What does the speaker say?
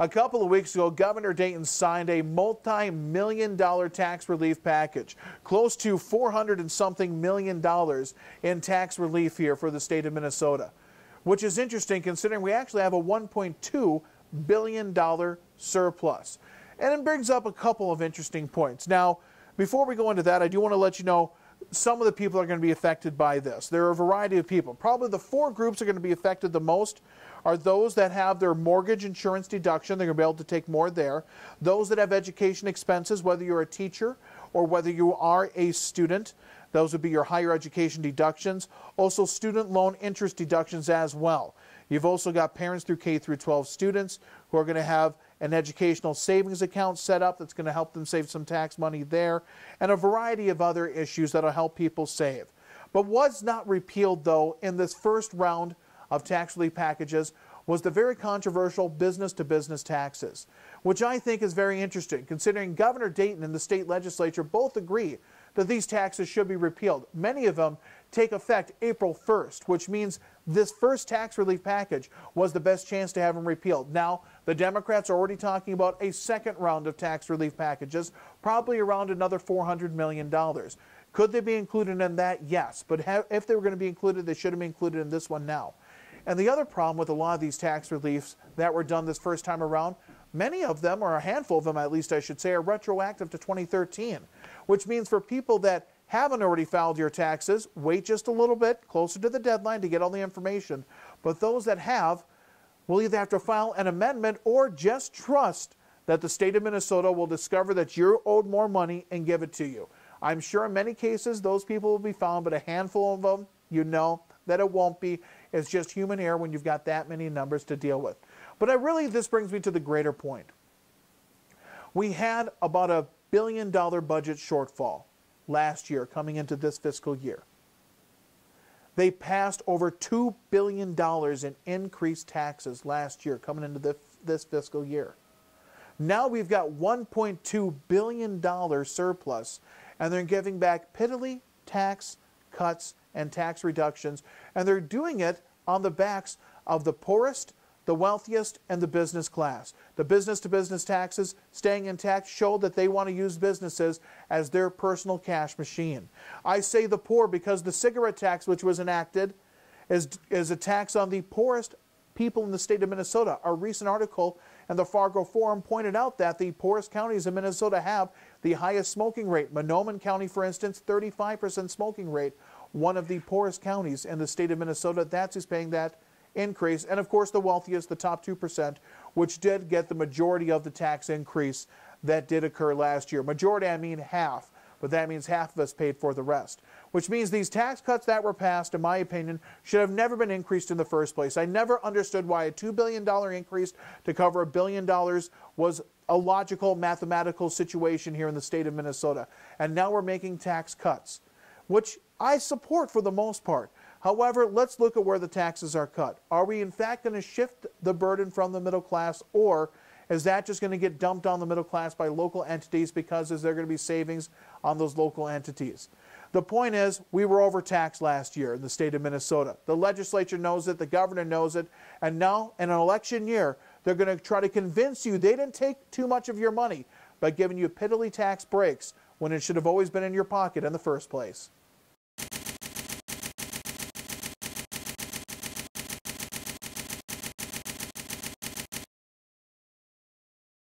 A couple of weeks ago, Governor Dayton signed a multi-million-dollar tax relief package, close to $400 and something million in tax relief here for the state of Minnesota, which is interesting considering we actually have a $1.2 billion surplus. And it brings up a couple of interesting points. Now, before we go into that, I do want to let you know some of the people are going to be affected by this. There are a variety of people. Probably the four groups that are going to be affected the most are those that have their mortgage insurance deduction. They're going to be able to take more there. Those that have education expenses, whether you're a teacher or whether you are a student, those would be your higher education deductions. Also, student loan interest deductions as well. You've also got parents through K through 12 students who are going to have an educational savings account set up that's going to help them save some tax money there, and a variety of other issues that will help people save. But what's not repealed, though, in this first round of tax relief packages was the very controversial business-to-business taxes, which I think is very interesting, considering Governor Dayton and the state legislature both agree that these taxes should be repealed. Many of them take effect April 1st, which means this first tax relief package was the best chance to have them repealed. Now, the Democrats are already talking about a second round of tax relief packages, probably around another $400 million. Could they be included in that? Yes. But if they were going to be included, they should have been included in this one now. And the other problem with a lot of these tax reliefs that were done this first time around, many of them, or a handful of them at least I should say, are retroactive to 2013, which means for people that haven't already filed your taxes, wait just a little bit closer to the deadline to get all the information. But those that have will either have to file an amendment or just trust that the state of Minnesota will discover that you're owed more money and give it to you. I'm sure in many cases those people will be found, but a handful of them, you know that it won't be. It's just human error when you've got that many numbers to deal with. But this brings me to the greater point. We had about $1 billion budget shortfall last year coming into this fiscal year. They passed over $2 billion in increased taxes last year coming into this fiscal year. Now we've got $1.2 billion surplus, and they're giving back piddly tax cuts and tax reductions, and they're doing it on the backs of the poorest, the wealthiest, and the business class. The business-to-business taxes staying intact show that they want to use businesses as their personal cash machine. I say the poor because the cigarette tax, which was enacted, is a tax on the poorest people in the state of Minnesota. A recent article in the Fargo Forum pointed out that the poorest counties in Minnesota have the highest smoking rate. Monoman County, for instance, 35% smoking rate. One of the poorest counties in the state of Minnesota, that's who's paying that increase. And of course the wealthiest, the top 2%, which did get the majority of the tax increase that did occur last year. Majority, I mean half, but that means half of us paid for the rest, which means these tax cuts that were passed, in my opinion, should have never been increased in the first place. I never understood why a $2 billion increase to cover $1 billion was a logical mathematical situation here in the state of Minnesota. And now we're making tax cuts, which I support for the most part. However, let's look at where the taxes are cut. Are we in fact going to shift the burden from the middle class, or is that just going to get dumped on the middle class by local entities because is there going to be savings on those local entities? The point is, we were overtaxed last year in the state of Minnesota. The legislature knows it, the governor knows it, and now in an election year, they're going to try to convince you they didn't take too much of your money by giving you piddly tax breaks when it should have always been in your pocket in the first place.